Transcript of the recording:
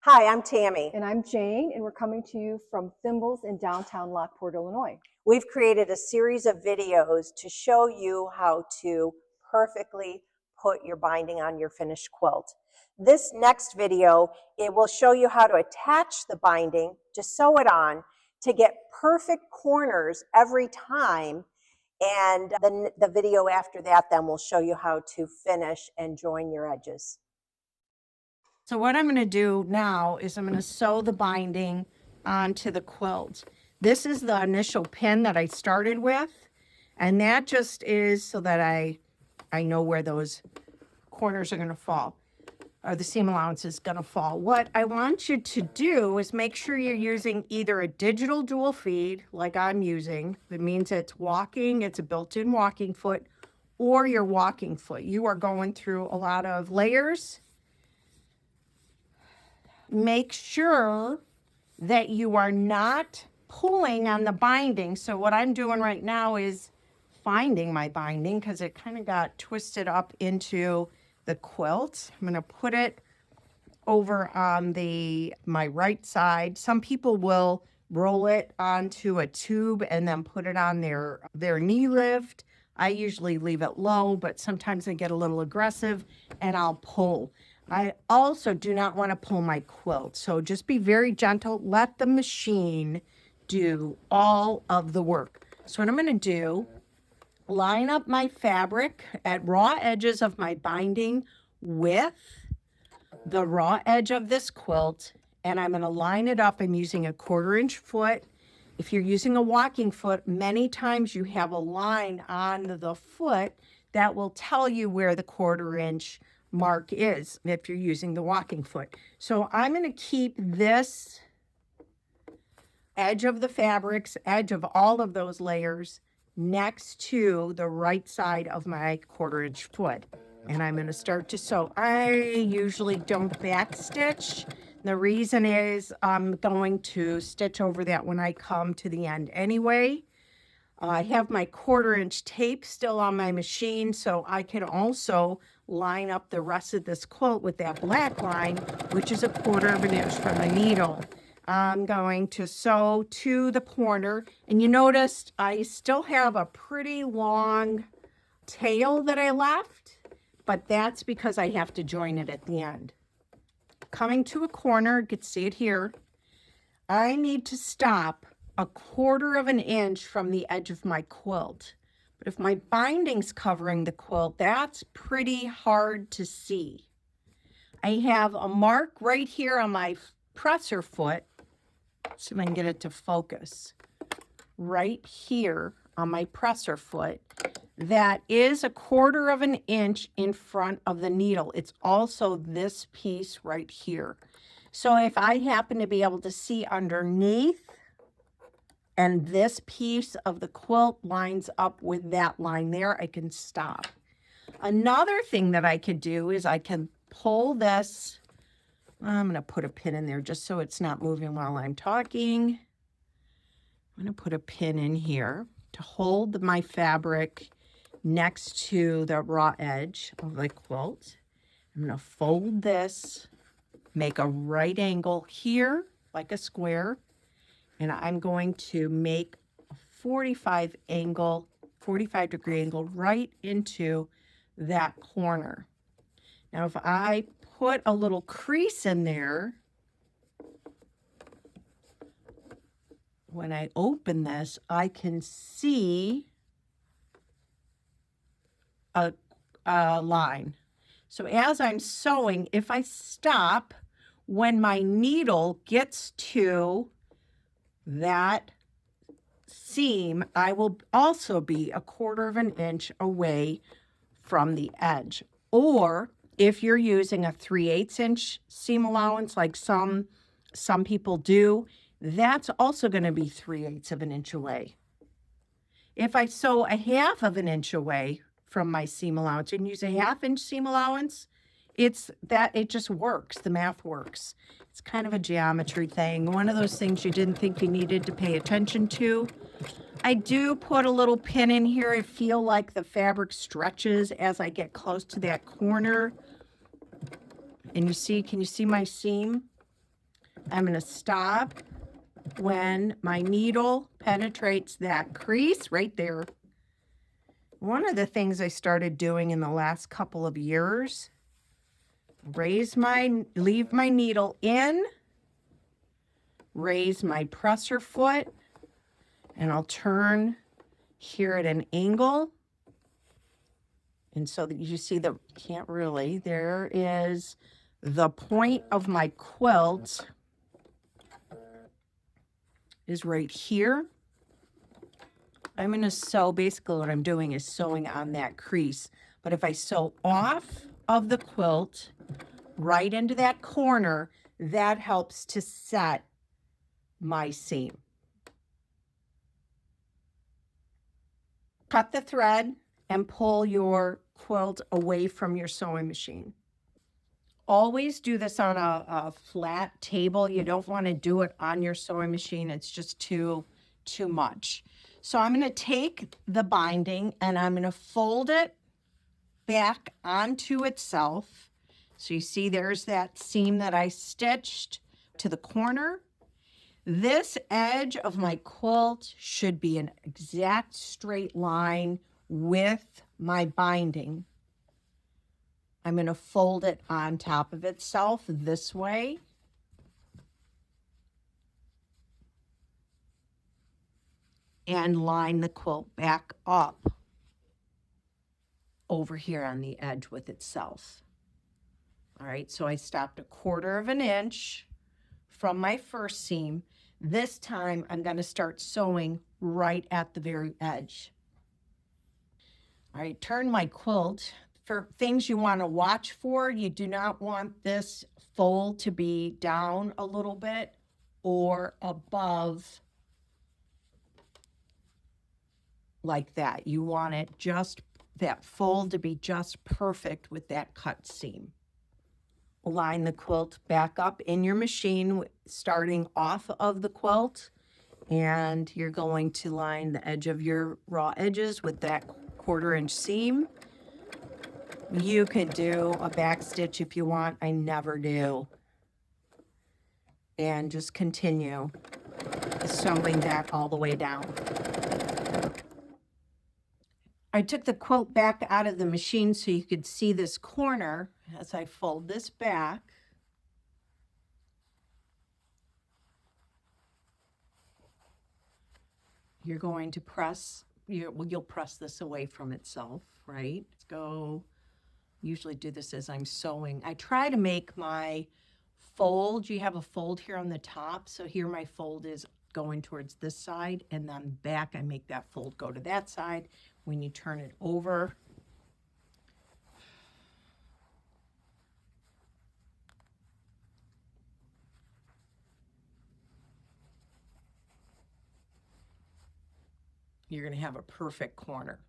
Hi, I'm Tammy. And I'm Jane, and we're coming to you from Thimbles in downtown Lockport, Illinois. We've created a series of videos to show you how to perfectly put your binding on your finished quilt. This next video, it will show you how to attach the binding to sew it on to get perfect corners every time. And then the video after that then will show you how to finish and join your edges. So what I'm going to do now is I'm going to sew the binding onto the quilt. This is the initial pin that I started with, and that just is so that I know where those corners are going to fall, or the seam allowance is going to fall. What I want you to do is make sure you're using either a digital dual feed, like I'm using. That means it's walking, it's a built-in walking foot, or your walking foot. You are going through a lot of layers. Make sure that you are not pulling on the binding. So what I'm doing right now is finding my binding because it kind of got twisted up into the quilt. I'm going to put it over on my right side. Some people will roll it onto a tube and then put it on their knee lift. I usually leave it low, but sometimes I get a little aggressive and I'll pull. I also do not want to pull my quilt, so just be very gentle. Let the machine do all of the work. So what I'm going to do, line up my fabric at raw edges of my binding with the raw edge of this quilt, and I'm going to line it up. I'm using a 1/4 inch foot. If you're using a walking foot, many times you have a line on the foot that will tell you where the 1/4 inch mark is if you're using the walking foot. So I'm going to keep this edge of the fabrics, edge of all of those layers next to the right side of my 1/4 inch foot. And I'm going to start to sew. I usually don't back stitch. The reason is I'm going to stitch over that when I come to the end anyway. I have my 1/4 inch tape still on my machine, so I can also line up the rest of this quilt with that black line, which is a 1/4 inch from the needle. I'm going to sew to the corner, and you noticed I still have a pretty long tail that I left, but that's because I have to join it at the end. Coming to a corner, you can see it here. I need to stop a 1/4 inch from the edge of my quilt. But if my binding's covering the quilt, that's pretty hard to see. I have a mark right here on my presser foot. See if I can get it to focus. Right here on my presser foot. That is a 1/4 inch in front of the needle. It's also this piece right here. So if I happen to be able to see underneath, and this piece of the quilt lines up with that line there, I can stop. Another thing that I could do is I can pull this. I'm going to put a pin in there just so it's not moving while I'm talking. I'm going to put a pin in here to hold my fabric next to the raw edge of the quilt. I'm going to fold this, make a right angle here, like a square, and I'm going to make a 45 degree angle right into that corner. Now, if I put a little crease in there, when I open this, I can see a line. So as I'm sewing, if I stop, when my needle gets to that seam, I will also be a 1/4 inch away from the edge. Or if you're using a 3/8 inch seam allowance, like some people do, that's also going to be 3/8 inch away. If I sew a 1/2 inch away from my seam allowance and use a 1/2 inch seam allowance, it just works. The math works. It's kind of a geometry thing. One of those things you didn't think you needed to pay attention to. I do put a little pin in here. I feel like the fabric stretches as I get close to that corner. And can you see my seam? I'm going to stop when my needle penetrates that crease right there. One of the things I started doing in the last couple of years, leave my needle in, raise my presser foot, and I'll turn here at an angle. And so that you see can't really, there is the point of my quilt is right here. I'm going to sew, basically what I'm doing is sewing on that crease. But if I sew off of the quilt right into that corner, that helps to set my seam. Cut the thread and pull your quilt away from your sewing machine. Always do this on a flat table. You don't want to do it on your sewing machine. It's just too much. So I'm going to take the binding and I'm going to fold it back onto itself. So you see there's that seam that I stitched to the corner. This edge of my quilt should be an exact straight line with my binding. I'm going to fold it on top of itself this way. And line the quilt back up over here on the edge with itself. All right, so I stopped 1/4 of an inch from my first seam. This time I'm going to start sewing right at the very edge. All right, turn my quilt. For things you want to watch for, you do not want this fold to be down a little bit or above like that. You want it just, that fold to be just perfect with that cut seam. Line the quilt back up in your machine, starting off of the quilt, and you're going to line the edge of your raw edges with that 1/4 inch seam. You could do a back stitch if you want. I never do. And just continue sewing that all the way down. I took the quilt back out of the machine so you could see this corner as I fold this back. You're going to press, you'll press this away from itself, right? Let's go, usually do this as I'm sewing. I try to make my fold, you have a fold here on the top, so here my fold is going towards this side, and then back I make that fold go to that side. When you turn it over, you're going to have a perfect corner.